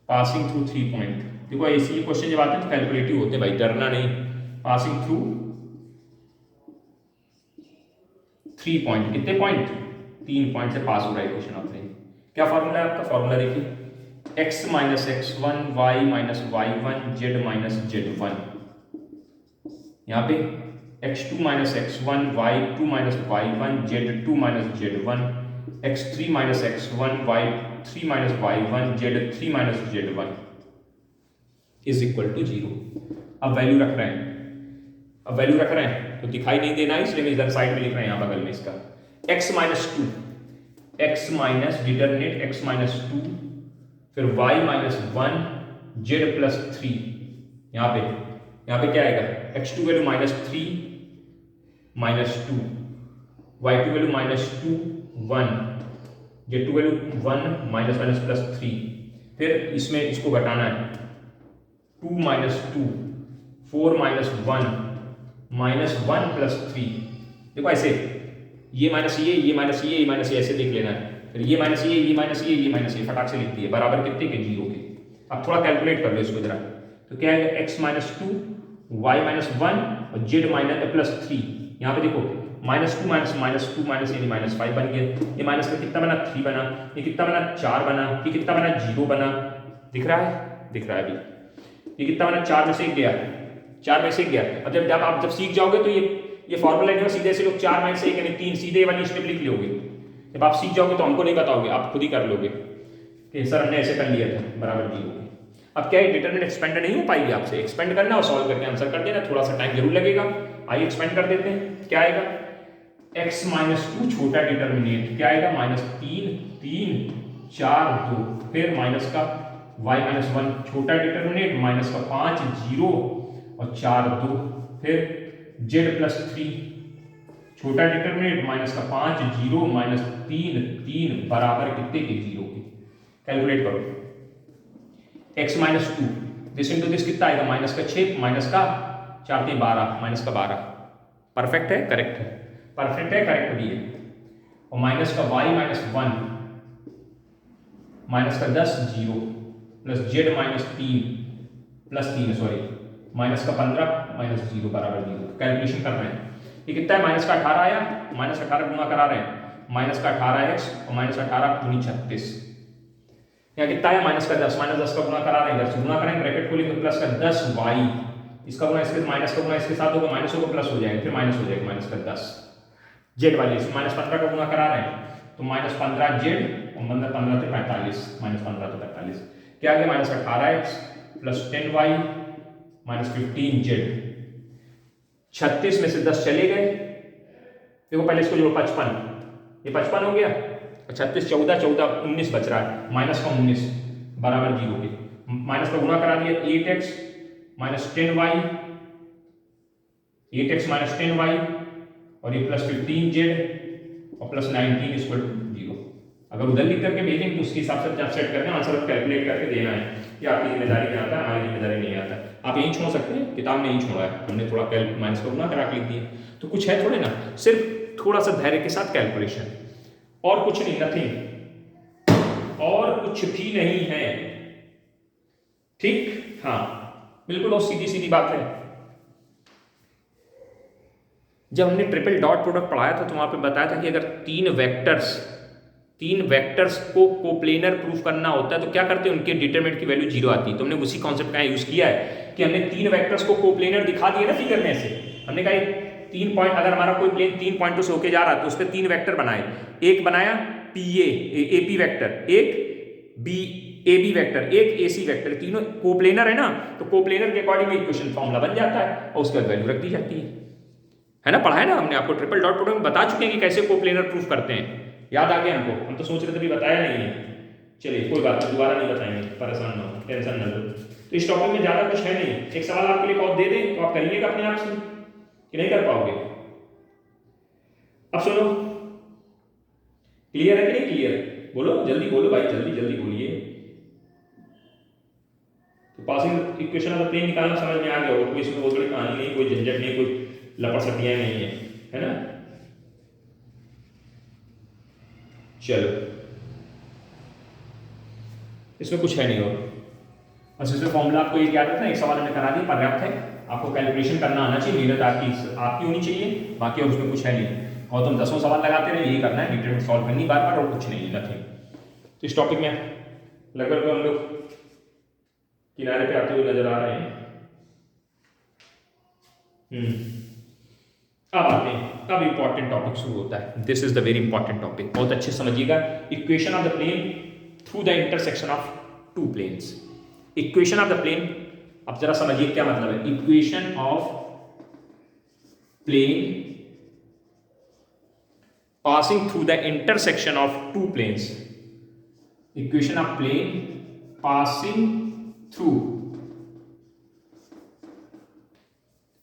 passing through 3 point. देखो ऐसे क्वेश्चन जब आते हैं तो कैलकुलेटिव होते हैं भाई, डरना नहीं। पासिंग थ्रू 3 पॉइंट, कितने पॉइंट? 3 पॉइंट से पास हो रहा है इक्वेशन ऑफ प्लेन। क्या फॉर्मूला है आपका? फॉर्मूला देखिए x minus x1, y minus y1, z minus z1। यहाँ पे x2 minus x1, y2 minus y1, z2 minus z1, x3 minus x1, y3 minus y1, z3 minus z1 is equal to 0। अब value रख रहे हैं, अब value रख रहे हैं तो दिखाई नहीं देना है, इसलिए मैं इधर साइड में लिख रहे हैं, यहाँ बगल में इसका x minus 2, x minus determinate x minus 2, फिर y माइनस 1, z प्लस 3। यहाँ पे क्या आएगा? x2 value minus 3 minus 2, y2 value minus 2 1, z2 value 1 minus minus plus 3। फिर इसमें इसको घटाना है 2 माइनस 2, 4 माइनस 1 माइनस 1 प्लस 3। देखो ऐसे ये माइनस ये माइनस ये माइनस ये ऐसे देख लेना है, फिर ये माइनस ये माइनस ये माइनस ये फटाक से लिख दिए बराबर कितने के? 0 के। अब थोड़ा कैलकुलेट कर लो इसको जरा, तो क्या है? x माइनस 2, y माइनस 1 और z माइनस प्लस 3। यहाँ पे देखो -2 माइनस -2 माइनस यानी -5 बन गया। ये माइनस का कितना बना? 3 बना। ये कितना बना? 4 बना। ये कितना बना? 0 बना। दिख रहा है? दिख रहा है अभी। ये कितना बना? 4 में से 1 गया, 4 में से 1 गया। अब जब आप सीख जाओगे तो ये फॉर्मूला नहीं, सीधे से लोग 4 में से 1 यानी 3 सीधे वाली स्टेप लिख लोगे। जब आप सीख जाओगे तो हमको नहीं बताओगे, आप खुद ही कर लोगे कि सर हमने ऐसे कर लिया था बराबर 0 के। अब क्या है? डिटरमिनेंट एक्सपेंड नहीं हो पाएगी आपसे, एक्सपेंड करना और सॉल्व करके आंसर कर देना, थोड़ा सा टाइम जरूर लगेगा। आइए एक्सपेंड कर देते हैं। क्या आएगा? x माइनस 2 छोटा डिटरमिनेंट क्या आएगा? -3 3 4 2, फिर माइनस का y माइनस 1 छोटा डिटरमिनेंट माइनस का 5 0 और 4 2, फिर z प्लस 3 छोटा डिटरमिनेंट माइनस का 5 0 माइनस 3 3 बराबर कितने के? 0 के। कैलकुलेट करो x minus 2 this into this कितना आएगा? माइनस का 6 माइनस का 4 3 12 माइनस का 12। परफेक्ट है? करेक्ट है? परफेक्ट है, करेक्ट भी है। और माइनस का y माइनस 1 माइनस का 10 0 plus z minus 3 plus 3 sorry minus का 15 माइनस 0 बराबर 0। कैलकुलेशन कर रहे हैं, ये कितना है? माइनस का 18 आया, माइनस 18 गुना करा रहे हैं, माइनस का 18x और माइनस 18 दूनी 36। यहाँ कितना है? माइनस का 10, माइनस 10 का गुना करा रहे हैं, इधर से गुना करेंगे ब्रैकेट खोलेंगे प्लस का 10y, इसका गुना इसके माइनस का गुना इसके साथ होगा, माइनस होगा प्लस हो जाएगा, फिर माइनस हो जाएगा माइनस का 10 जेड वाली, माइनस 15 का गुना करा रहे हैं तो माइनस 15 जेड और 15 से 45 माइनस 15 से 45 क्या आ गया? Minus 18x plus 10y minus 15 Z. 36 में से 10 चले गए, देखो पहले इसको जोड़ो 55, ये 55 हो गया, 36 14 14 19 बच रहा है, माइनस का 19 बराबर 0 के। माइनस का गुना करा दिया 8x minus 10y, 8x minus 10y और ये प्लस 15z और प्लस 19 इक्वल टू 0। अगर उधर लिख करके भेजेंगे तो उसके हिसाब से जब सेट करके आंसर कैलकुलेट करके देना है, ये आपकी जिम्मेदारी में आता है, हमारी जिम्मेदारी नहीं आता। आप यही छोड़ सकते हैं, किताब में यही छोड़ा है हमने, थोड़ा माइनस का गुना करा के लिख दिया, तो कुछ है थोड़े ना, सिर्फ थोड़ा सा धैर्य के साथ कैलकुलेशन, और कुछ नहीं, नथिंग, और कुछ भी नहीं है। ठीक, हाँ बिल्कुल, बहुत सीधी सीधी बात है। जब हमने ट्रिपल डॉट प्रोडक्ट पढ़ाया था तो वहां पे बताया था कि अगर तीन वेक्टर्स को कोप्लेनर प्रूफ करना होता है तो क्या करते हैं, उनके डिटरमिनेंट की वैल्यू 0 आती है। तो हमने उसी कॉन्सेप्ट का यूज किया है कि हमने तीन वेक्टर्स को कोप्लेनर दिखा दिए ना फिगर में से। हमने कहा 3 पॉइंट, अगर हमारा कोई प्लेन 3 पॉइंटों से होके जा रहा है तो उस पर 3 वेक्टर बनाए, एक बनाया AP वेक्टर, एक AB वेक्टर, एक AC वेक्टर, तीनों कोप्लेनर है ना, तो कोप्लेनर के अकॉर्डिंग इक्वेशन फॉर्मूला बन जाता है और उसके बाद वैल्यू रख दी जाती है ना। पढ़ा है ना हमने आपको, ट्रिपल डॉट प्रोडक्ट में बता चुके हैं कि कैसे कोप्लेनर प्रूफ करते हैं, याद आ गया हमको? हम तो सोच रहे थे अभी बताया नहीं है, चलिए कोई बात नहीं, दोबारा नहीं बताएंगे, परेशान ना हो, टेंशन ना लो। तो इस टॉपिक में ज़्यादा कुछ है नहीं। एक सवाल आपके लिए और दे दें तो आप करिएगा अपने आप से कि नहीं कर पाओगे? अब सुनो, क्लियर है कि नहीं क्लियर? बोलो जल्दी, बोलो भाई, जल्दी जल्दी बोलिए। तो passing equation of the plane निकालना समझ में आ गया होगा, कोई इसमें बहुत बड़ी कहानी नहीं, कोई झंझट नहीं, कोई लपड़सटियाँ नहीं है ना। चलो, इसमें कुछ है नहीं और बस इसमें फॉर्मूला आपको ये याद रखना, एक सवाल हमने करा दिया, पर्याप्त है। आपको कैलकुलेशन करना आना चाहिए, मेहनत आपकी होनी चाहिए, बाकी और उसमें कुछ है नहीं। और तुम 10 सवाल लगाते रहे, यही करना है, डिटेल में सॉल्व करनी बार बार, और कुछ नहीं, नथिंग। तो इस टॉपिक में लगभग हम लोग किनारे पे आते हुए नजर आ रहे हैं। अब आते हैं, अब इंपॉर्टेंट टॉपिक शुरू होता है। This is the very important topic, बहुत अच्छे समझिएगा। Equation of the plane through the intersection of two planes. Equation of the plane, अब जरा समझिए क्या मतलब है। Equation of plane passing through the intersection of two planes. Equation of plane passing through,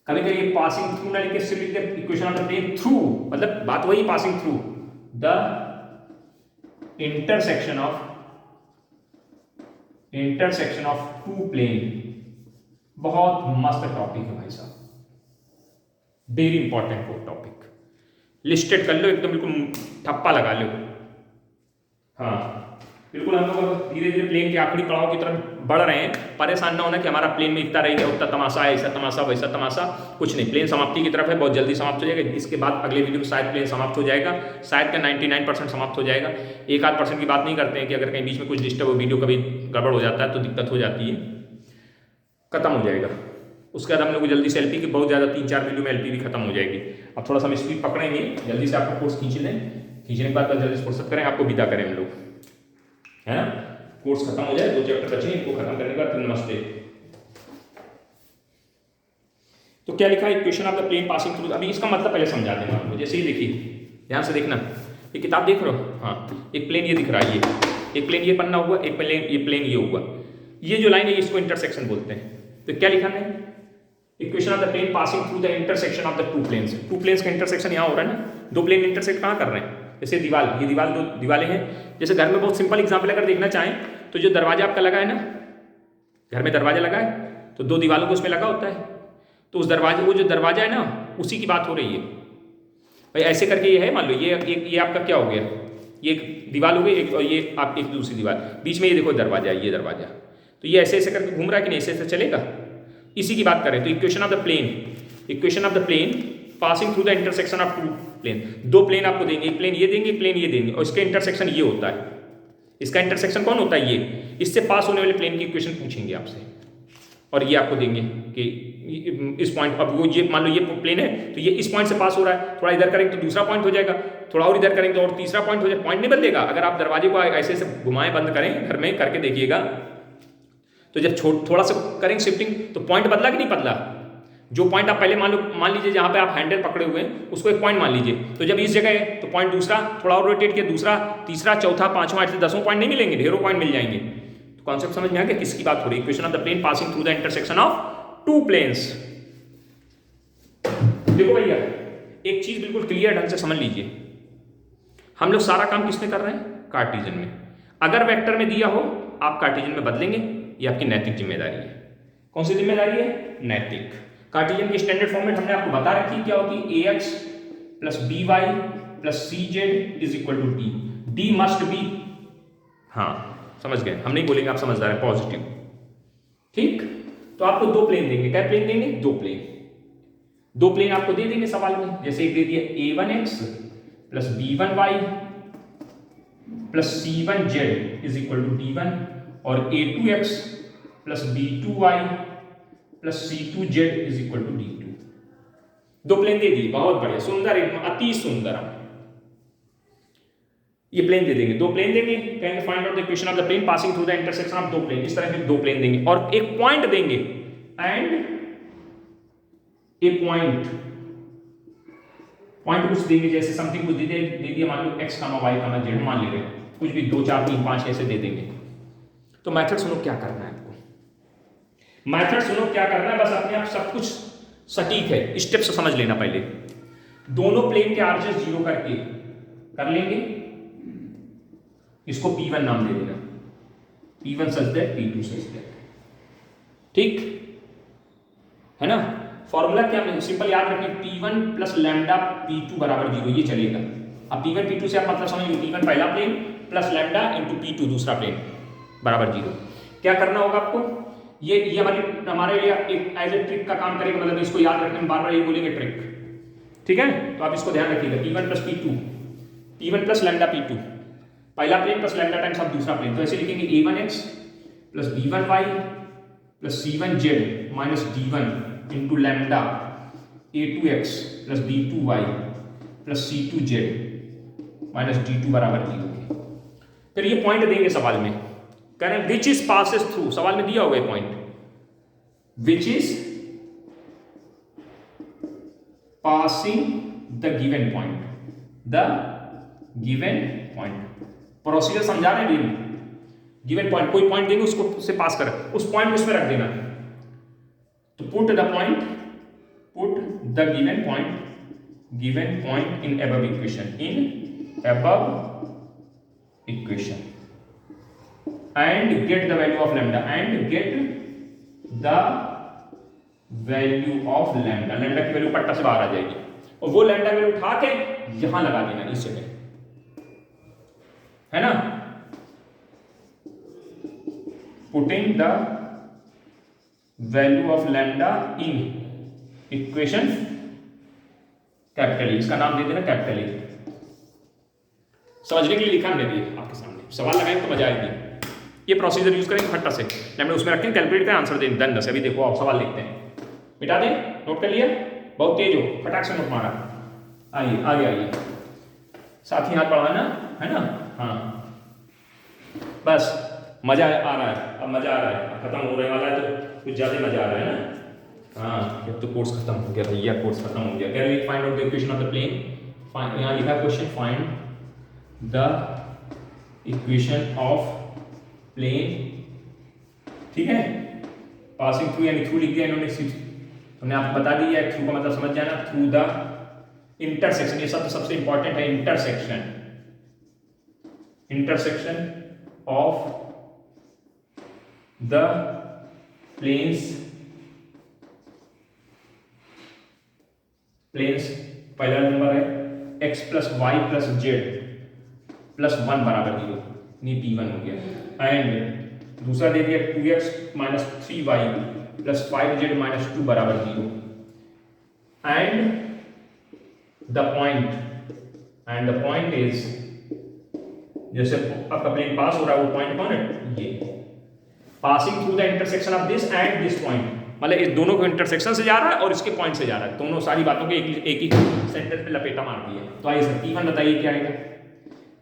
कभी कभी पासिंग थ्रू ना लिखे, सिर्फ लिखते equation of the plane through, मतलब बात वही, passing through the intersection of two plane. बहुत मस्त टॉपिक है भाई साहब, वेरी इंपॉर्टेंट वो टॉपिक। लिस्टेड कर लो एकदम, बिल्कुल ठप्पा लगा लो। हाँ बिल्कुल, हम लोग धीरे धीरे प्लेन के आखिरी पड़ाव की तरफ बढ़ रहे हैं। परेशान ना होना कि हमारा प्लेन में इतना रह गया, उतना तमाशा है, ऐसा तमाशा वैसा तमाशा, कुछ नहीं। प्लेन समाप्ति की तरफ है, बहुत जल्दी समाप्त हो जाएगा। इसके बाद अगले वीडियो में शायद प्लेन समाप्त हो जाएगा, शायद का 99% समाप्त हो जाएगा। 1-8% की बात नहीं करते हैं कि अगर कहीं बीच में कुछ डिस्टर्ब हो, वीडियो कभी गड़बड़ हो जाता है तो दिक्कत हो जाती है, खत्म हो जाएगा। उसके बाद हम लोग जल्दी से एलपी की बहुत ज़्यादा 3-4 वीडियो में एलपी भी खत्म हो जाएगी। अब थोड़ा सा हम स्पीड पकड़ेंगे, जल्दी से आपका कोर्स खींच लें, खींचने के बाद जल्दी से फुर्सत करें, आपको विदा करें हम लोग, है ना। कोर्स खत्म हो जाए, 2 चैप्टर बचे, इनको खत्म करने के बाद फिर नमस्ते। तो क्या लिखा है, equation of the plane passing through. अभी इसका मतलब पहले समझा देंगे आपको। जैसे ही देखिए, ध्यान से देखना, ये किताब देख रहे हो, हाँ एक प्लेन ये दिख रहा है, ये एक प्लेन ये पन्ना हुआ, एक प्लेन ये हुआ, ये जो लाइन है इसको इंटरसेक्शन बोलते हैं। तो क्या लिखा है, equation of the plane passing through the intersection of the two planes. Two planes का इंटरसेक्शन यहाँ हो रहा है ना, दो प्लेन इंटरसेक्ट कहाँ कर रहे हैं। जैसे दीवार, ये दीवार, दो दीवारें हैं। जैसे घर में बहुत सिंपल एग्जाम्पल अगर देखना चाहें तो जो दरवाजा आपका लगा है ना, घर में दरवाजा लगा है तो 2 दीवारों को उसमें लगा होता है, तो उस दरवाजे, वो जो दरवाजा है ना, उसी की बात हो रही है भाई। ऐसे करके ये है, मान लो ये आपका क्या हो गया, ये एक दीवार हो गई, एक और ये आप एक दूसरी दीवार, बीच में ये देखो दरवाजा, ये दरवाजा, तो ये ऐसे ऐसे करके घूम रहा है कि नहीं, ऐसे ऐसे चलेगा, इसी की बात करें। तो equation of the plane passing through the intersection of two plane. 2 plane आपको देंगे, एक प्लेन ये देंगे, एक प्लेन ये देंगे, और इसका इंटरसेक्शन ये होता है। इसका इंटरसेक्शन कौन होता है, ये, इससे पास होने वाले प्लेन की इक्वेशन पूछेंगे आपसे, और ये आपको देंगे कि इस पॉइंट, अब वो ये मान लो ये प्लेन है तो ये इस पॉइंट से पास हो रहा है, थोड़ा इधर करेंगे तो दूसरा पॉइंट हो जाएगा, थोड़ा और इधर करेंगे तो और तीसरा पॉइंट हो जाएगा। पॉइंट नहीं बदलेगा, अगर आप दरवाजे को ऐसे ऐसे घुमाएं, बंद करें, घर में करके देखिएगा, तो जब थोड़ा सा करेंगे शिफ्टिंग तो पॉइंट बदला कि नहीं बदला। जो पॉइंट आप पहले मान लीजिए जहाँ पे आप हैंडल पकड़े हुए हैं उसको एक पॉइंट मान लीजिए, तो जब इस जगह है तो पॉइंट दूसरा, थोड़ा और रोटेट किया, दूसरा, तीसरा, चौथा, पांचवा, ऐसे 10 पॉइंट नहीं मिलेंगे, ढेरों पॉइंट मिल जाएंगे। तो कॉन्सेप्ट समझ में आ गया किसकी बात हो रही है। Equation of the plane passing through the intersection of two planes. देखो भैया, एक चीज बिल्कुल क्लियर ढंग से समझ लीजिए, हम लोग सारा काम किसमें कर रहे हैं, कार्टेशियन में। अगर वेक्टर में दिया हो आप कार्टेशियन में बदलेंगे, ये आपकी नैतिक जिम्मेदारी है। कौन सी जिम्मेदारी है, नैतिक। कार्टेशियन की स्टैंडर्ड फॉर्मेट हमने आपको बता रखी, क्या होती है, ax plus by plus cz is equal to d। d must be, हाँ समझ गए, हम नहीं बोलेंगे, आप समझदार है, पॉजिटिव, ठीक। तो आपको 2 प्लेन देंगे, क्या प्लेन देंगे, 2 प्लेन आपको दे देंगे सवाल में। जैसे एक दे दिया a1x plus b1y plus c1z is equal to d1, और a2x plus b2y plus c2z is equal to d2। 2 plane दे दिए, बहुत बढ़िया, सुंदर, एकदम अति सुंदर। ये प्लेन दे देंगे, 2 प्लेन देंगे, कहेंगे find out the equation of the plane passing through the intersection of 2 plane. इस तरह के 2 प्लेन देंगे और एक पॉइंट देंगे, एंड ए पॉइंट कुछ देंगे, जैसे समथिंग कुछ दे दिया, मान लो x, y, z मान ले रहे हैं, कुछ भी 2, 4, 3, 5 ऐसे दे देंगे। तो मेथड सुनो क्या करना है आपको, मेथड सुनो क्या करना है, बस अपने आप सब कुछ सटीक है, स्टेप से समझ लेना पहले। दोनों प्लेन के आर्चेस 0 करके कर लेंगे, इसको P1 नाम दे देना, P1 such that P2 such that, ठीक है ना। फॉर्मूला क्या सिंपल याद रखिए, P1 प्लस लैम्डा P2 बराबर 0, ये चलेगा। अब P1 P2 से आप मतलब समझिए, P1 पहला plane plus lambda into P2 दूसरा प्लेन बराबर 0। क्या करना होगा आपको, ये हमारे लिए एक एज ए ट्रिक का काम करेगा, मतलब इसको याद रखने में बार बार ये बोलेंगे ट्रिक, ठीक है। तो आप इसको ध्यान रखिएगा, P1 plus P2, P1 plus lambda P2 पहला प्लेन प्लस लैम्डा टाइम्स आप दूसरा प्लेन, तो ऐसे लिखेंगे A1x plus B1y plus C1z minus D1 into lambda A2x plus B2y plus C2z minus D2 बराबर 0। फिर ये पॉइंट देंगे सवाल में, कह रहे हैं विच इज पासेस थ्रू, सवाल में दिया होगा ये point, which is passing the given point, the given point. Procedure समझा रहे हैं, गिवन पॉइंट, कोई पॉइंट देंगे उसको उससे पास कर, उस पॉइंट उसमें रख देना। तो put the point, put the given point in above equation, in above equation and get the value of lambda, and get the value of lambda, lambda की वैल्यू पट्टा से बाहर आ जाएगी, और वो लैम्डा वैल्यू उठा के यहां लगा देना इस जगह, है ना। Putting the value of lambda in equation capital E, इसका नाम दे देना कैपिटल E। समझने के लिए लिखा हमने दिया आपके सामने, सवाल लगाएंगे तो मजा आएगी। ये प्रोसीजर यूज करेंगे फट्टा से, लैम्डा उसमें रखेंगे, कैलकुलेट करें, आंसर दें, डन। अभी देखो आप सवाल लिखते हैं, मिटा दें, नोट कर लिया, बहुत तेज हो, फटाक से नोट मारा। आइए आगे आइए, साथ ही हाथ बढ़ाना, है ना। हाँ बस मजा आ रहा है, अब मजा आ रहा है, खत्म होने वाला है तो कुछ ज्यादा मजा आ रहा है ना। हाँ अब तो कोर्स खत्म हो गया भैया, कोर्स खत्म हो गया। Can we find out the equation of the plane, यहाँ लिखा है question, find the equation of plane, ठीक है। पासिंग थ्रू यानी थ्रू लिख दिया इन्होंने, हमने आपको बता दिया थ्रू का मतलब समझ जाना, थ्रू द इंटरसेक्शन, ये सब तो सबसे इंपॉर्टेंट है, intersection, intersection of the planes, planes पहला नंबर है x plus y plus z plus 1 बराबर 0, नहीं P1 हो गया, एंड दूसरा दे दिया 2x minus 3y plus 5z minus 2 बराबर 0, एंड द पॉइंट इज, जैसे आपका प्लेन पास हो रहा है वो पॉइंट कौन है, ये passing through the intersection of this and this point, मतलब इस दोनों को इंटरसेक्शन से जा रहा है और इसके पॉइंट से जा रहा है, दोनों सारी बातों के एक ही सेंटेंस में लपेटा मार दिया। तो आइए सर P1 बताइए क्या आएगा,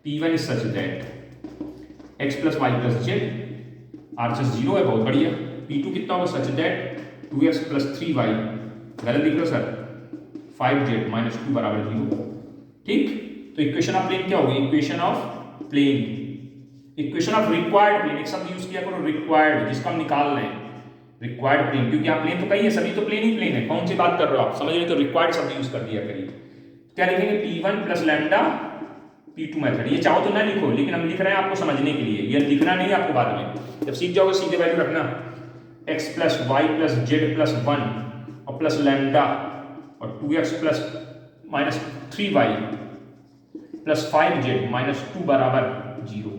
P1 is such that x plus y plus z, RHS 0 है, बहुत बढ़िया। P2 कितना होगा, such that 2x plus 3y, गलत लिख लो सर, 5z माइनस 2 बराबर 0, ठीक। तो इक्वेशन ऑफ प्लेन क्या होगी, equation of plane, equation of required plane, एक शब्द यूज किया करो रिक्वायर्ड, जिसको हम निकाल रहे हैं, रिक्वायर्ड प्लेन, क्योंकि आप प्लेन तो कही है, सभी तो प्लेन ही प्लेन है, कौन सी बात कर रहे हो आप, समझ रहे, तो रिक्वायर्ड शब्द यूज कर दिया करिए। क्या लिखेंगे, P1 plus lambda P2 method, ये चाहो तो ना लिखो, लेकिन हम लिख रहे हैं आपको समझने के लिए, ये लिखना नहीं है आपको बाद में, जब सीख जाओगे सीधे वैल्यू रखना, x plus y plus z plus 1 और प्लस लैम्डा और 2x plus minus 3y plus 5z minus 2 बराबर 0।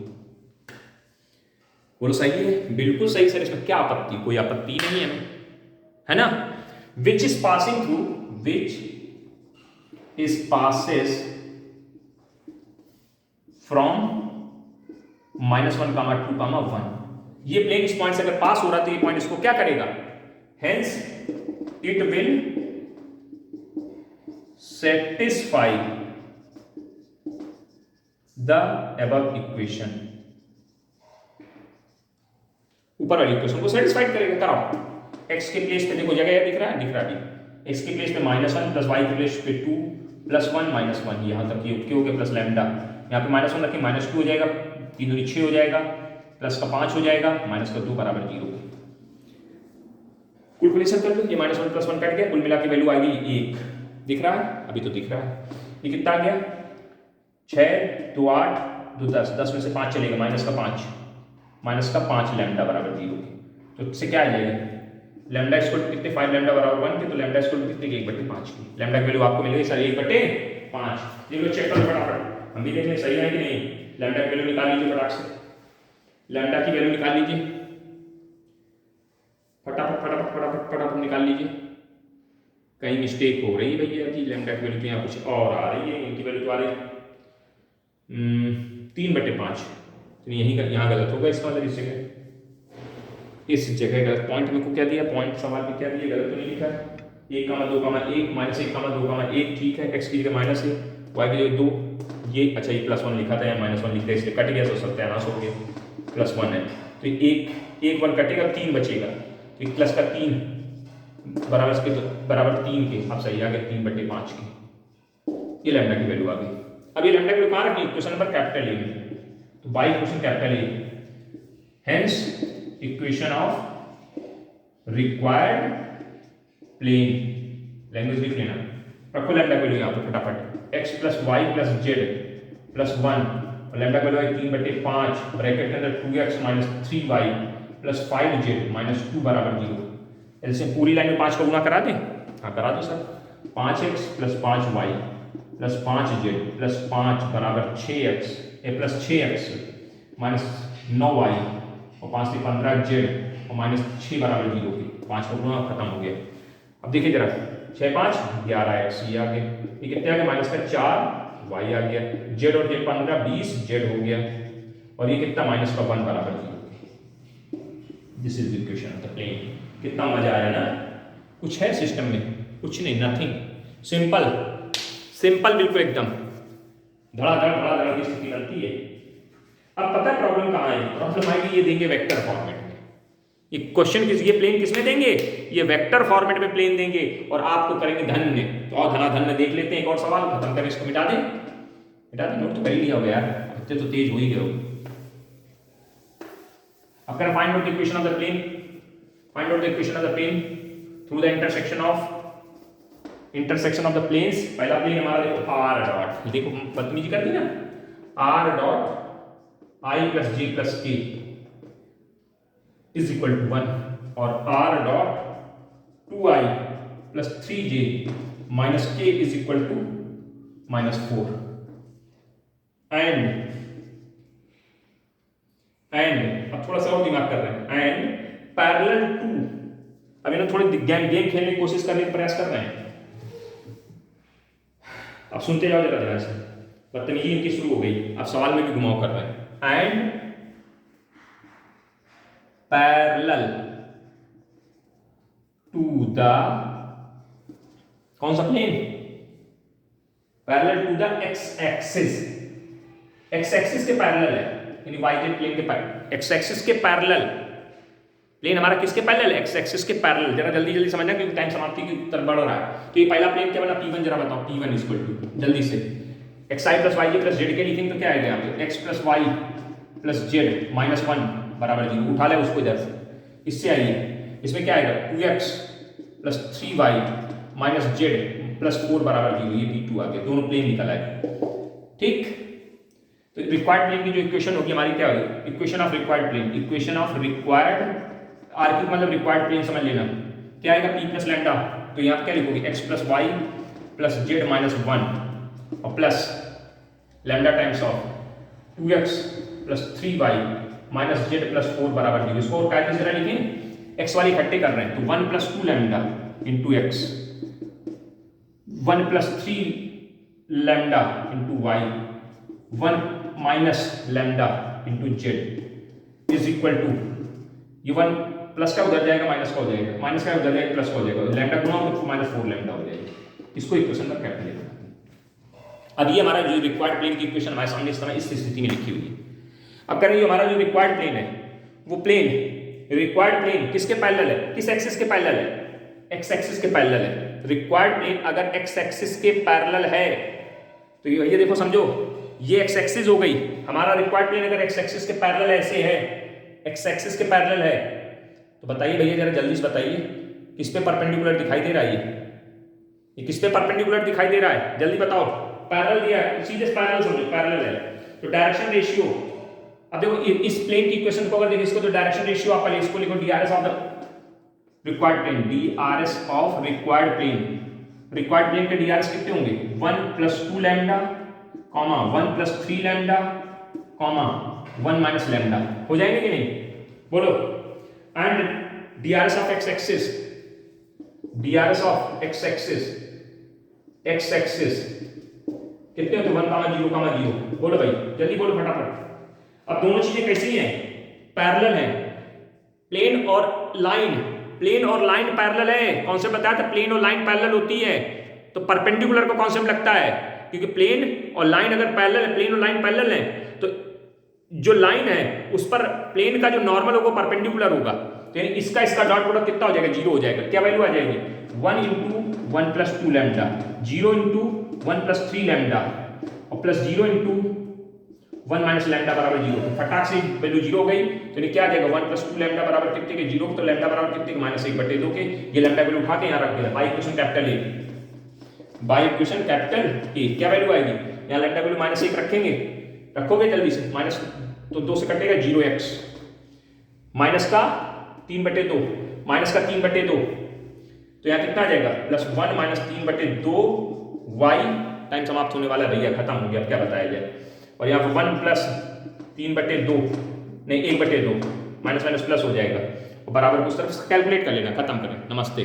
बोलो सही है, बिल्कुल सही सर, इसमें क्या आपत्ति, कोई आपत्ति नहीं है ना। Which is passing through, which is passes from -1, -2, -1, ये प्लेन इस पॉइंट से अगर पास हो रहा है तो ये पॉइंट इसको क्या करेगा, hence it will satisfy the above equation, ऊपर वाली इक्वेशन को सेटिस्फाइड करेगा। कराओ, x के प्लेस पे देखो, जगह दिख रहा है अभी, x के प्लेस पे -1 प्लस y के प्लेस पे 2 प्लस 1 माइनस 1, यहाँ तक ये हो गया, प्लस लैम्डा, यहाँ पे -1 रखें, -2 हो जाएगा, 3 दूनी 6 हो जाएगा, प्लस का 5 हो जाएगा, माइनस का 2 बराबर 0। कैलकुलेशन कर लो, ये -1 प्लस 1 कट गया, कुल मिला के वैल्यू आएगी 1, दिख रहा है? अभी तो दिख रहा है। ये कितना आ गया? 6 2 8 2 10, 10 में से 5 चलेगा, माइनस का 5 लैम्डा बराबर 0 के। तो इससे क्या आ जाएगा? लैम्डा स्क्वायर कितने? 5 लैम्डा बराबर 1 के, तो लैम्डा स्क्वायर कितने के? 1/5 की। लैम्डा की वैल्यू आपको मिलेगी सर 1/5। ये लो चेक करो फटाफट, हम भी देख लें सही है कि नहीं। लैम्डा की वैल्यू निकाल लीजिए फटाक से, लैम्डा की वैल्यू निकाल लीजिए फटाफट फटाफट फटाफट फटाफट निकाल लीजिए। कहीं मिस्टेक हो रही है भैया जी, लैम्डा की वैल्यू तो यहाँ कुछ और आ रही है, इनकी वैल्यू तो आ रही है 3/5। तो यहीं यहाँ गलत होगा इसका मतलब, इस जगह गलत। पॉइंट में को क्या दिया? पॉइंट सवाल में क्या दिया? गलत तो नहीं लिखा है। 1,2,1 माइनस 1,2,1 ठीक है, एक्स की जगह माइनस है, वाई की जगह 2, ये अच्छा ये +1 लिखा था या -1 लिखा है, इसलिए कट गया, तो सत्यानाश हो गया, +1 है। तो एक 1 कटेगा, 3 बचेगा, तो एक प्लस का 3 बराबर इसके, तो बराबर 3 के, अब सही आ गया 3/5 की। ये लैम्डा की वैल्यू आ गई। अब ये लैम्डा की वैल्यू कहाँ रखनी? क्वेश्चन नंबर कैपिटल ए में, तो by question capital A, hence equation of required plane, language लिख लेना, रखो लैम्डा की वैल्यू यहाँ पे फटाफट, x + y + z + 1, और लैम्डा की वैल्यू है 3/5, ब्रैकेट के अंदर 2x - 3y + 5z - 2 बराबर 0। ऐसे पूरी लाइन में 5 का गुना करा दें? हाँ करा दो सर। 5x + 5y + 5z + 5 बराबर 6x + 6x - 9y और 5 से 15z और -6 बराबर 0 की। 5 का गुना खत्म हो गया। अब देखिए जरा, 6 5 11x ये आ गया, ये कितने आ गया? -4 y आ गया, z और z 15 20 z हो गया, और ये कितना? -1 बराबर 0। This is equation of the plane. कितना मजा आया ना? कुछ है सिस्टम में? कुछ नहीं, नथिंग, सिंपल सिंपल, बिल्कुल एकदम धड़ा की स्थिति बनती है। अब पता है प्रॉब्लम कहाँ है? प्रॉब्लम आएगी, ये देंगे वेक्टर फॉर्मेट में। ये क्वेश्चन ये प्लेन किसमें देंगे? ये वेक्टर फॉर्मेट में प्लेन देंगे, और आपको करेंगे धन्य। तो और धनाधन्य देख लेते हैं, एक और सवाल खत्म करें, इसको मिटा दें, नोट तो कर ही लिया होगा यार, इतने तो तेज हो ही गए हो। अब करें find out the equation of the plane, find out the equation of the plane through the intersection of the planes. पहला प्लेन हमारा देखो r डॉट, देखो बदतमीजी कर दी ना, r dot i + j + k is equal to 1, और r dot 2i + 3j - k is equal to -4, and अब थोड़ा सा और दिमाग कर रहे हैं, एंड पैरेलल टू, अब इन्हें थोड़ी गेम खेलने की कोशिश करने का प्रयास कर रहे हैं। अब सुनते जाओ जरा ध्यान से, बदतमीजी इनकी शुरू हो गई, अब सवाल में भी घुमाव कर रहे हैं। एंड पैरेलल टू द, कौन सा plane? Parallel to the x axis के पैरेलल है, यानी yz प्लेन के x एक्सिस के पैरेलल। प्लेन हमारा किसके पैरेलल? x एक्सिस के पैरेलल। जरा जल्दी समझना क्योंकि टाइम समाप्ति की तरफ बढ़ रहा है। तो ये पहला प्लेन क्या बना? P1, जरा बताओ P1 इक्वल टू, जल्दी से, xi + yj + z के लिखेंगे तो क्या आएगा यहाँ पे? x + y + z -1 बराबर 0, उठा ले उसको इधर से, इससे आइए, इसमें क्या आएगा? 2x + 3y - z + 4 बराबर 0, ये P2 आ गया, दोनों प्लेन निकल आए। ठीक, तो रिक्वायर्ड प्लेन की जो इक्वेशन होगी हमारी क्या होगी? Equation of required plane, equation of required, r की मतलब रिक्वायर्ड प्लेन समझ लेना, क्या आएगा? P + लैम्डा, तो यहाँ क्या लिखोगे? x + y + z - 1 और plus lambda times of 2x + 3y - z + 4 बराबर 0। इसको और क्या जरा लिखें, x वाली इकट्ठे कर रहे हैं, तो 1 + 2 lambda into x, 1 + 3 lambda into y, 1 - lambda into z is equal to, ये 1 प्लस का उधर जाएगा, माइनस का हो जाएगा, माइनस का उधर जाएगा, प्लस का हो जाएगा, लैम्डा गुना हो तो -4 लैम्डा हो जाएगा। इसको इक्वेशन पर कैपिटल लेना। अब ये हमारा जो रिक्वायर्ड प्लेन की इक्वेशन हमारे सामने इस समय इस स्थिति में लिखी हुई है। अब करेंगे हमारा जो रिक्वायर्ड प्लेन है, वो प्लेन, रिक्वायर्ड प्लेन किसके पैरेलल है? किस एक्सिस के पैरेलल है? x एक्सिस के पैरेलल है। रिक्वायर्ड प्लेन अगर x एक्सिस के पैरेलल है तो ये देखो, समझो, ये x एक्सिस हो गई हमारा। रिक्वायर्ड प्लेन अगर x एक्सिस के पैरेलल ऐसे है, x एक्सिस के पैरेलल है, तो बताइए भैया जरा जल्दी से बताइए, किस पे परपेंडिकुलर दिखाई दे रहा है? ये किस पे परपेंडिकुलर दिखाई दे रहा है, जल्दी बताओ। पैरेलल दिया है, सीधे पैरेलल समझो, पैरेलल है। तो डायरेक्शन रेशियो, अब देखो इस प्लेन की इक्वेशन को अगर देखें इसको, तो डायरेक्शन रेशियो आप पहले इसको लिखो, DRs of the required plane, DRs of required plane. Required plane के डीआरएस कितने होंगे, 1 + 2 लैम्डा, 1 + 3 लैम्डा, 1 - लैम्डा। हो जाएंगे कि नहीं, बोलो। And DRS of x axis, DRS of x axis, x axis कितने होते, 1, 0, 0। बोलो भाई, जल्दी बोलो फटाफट। अब दोनों चीजें कैसी हैं, पैरेलल हैं। प्लेन और लाइन, प्लेन और लाइन पैरेलल है, कॉन्सेप्ट बताया था, प्लेन और लाइन पैरेलल होती है। तो परपेंडिकुलर का कॉन्सेप्ट लगता है, क्योंकि प्लेन और लाइन अगर पैरेलल है, प्लेन और लाइन पैरेलल है, तो जो लाइन है उस पर प्लेन का जो नॉर्मल होगा परपेंडिकुलर होगा। तो यानी इसका डॉट प्रोडक्ट कितना हो जाएगा, 0 हो जाएगा। क्या वैल्यू आ जाएगी, 1 × 1 + 2 लैम्डा, 0 × 1 + 3 लैम्डा, और +0 × 1 - लैम्डा बराबर 0। फटाक से वैल्यू 0 हो गई। तो क्या आ जाएगा, 1 + 2 लैम्डा बराबर कितने के, 0। तो लैम्डा बराबर कितने के, -1/2 के। ये लैम्डा वैल्यू उठा के यहाँ रख देना, by equation capital A, by equation capital A. क्या वैल्यू आएगी, यहाँ लैम्डा वैल्यू -1 रखेंगे, रखोगे जल्दी से, माइनस तो 2 से कटेगा 0x, माइनस का 3/2, माइनस का 3/2, तो यहाँ कितना आ जाएगा, +1 - 3/2 y टाइम समाप्त होने वाला है भैया, खत्म हो गया, अब क्या बताया जाए। और यहाँ पर 1 + 3/2 नहीं 1/2, माइनस माइनस प्लस हो जाएगा, और बराबर उस तरफ कैलकुलेट कर लेना, खत्म करें। नमस्ते।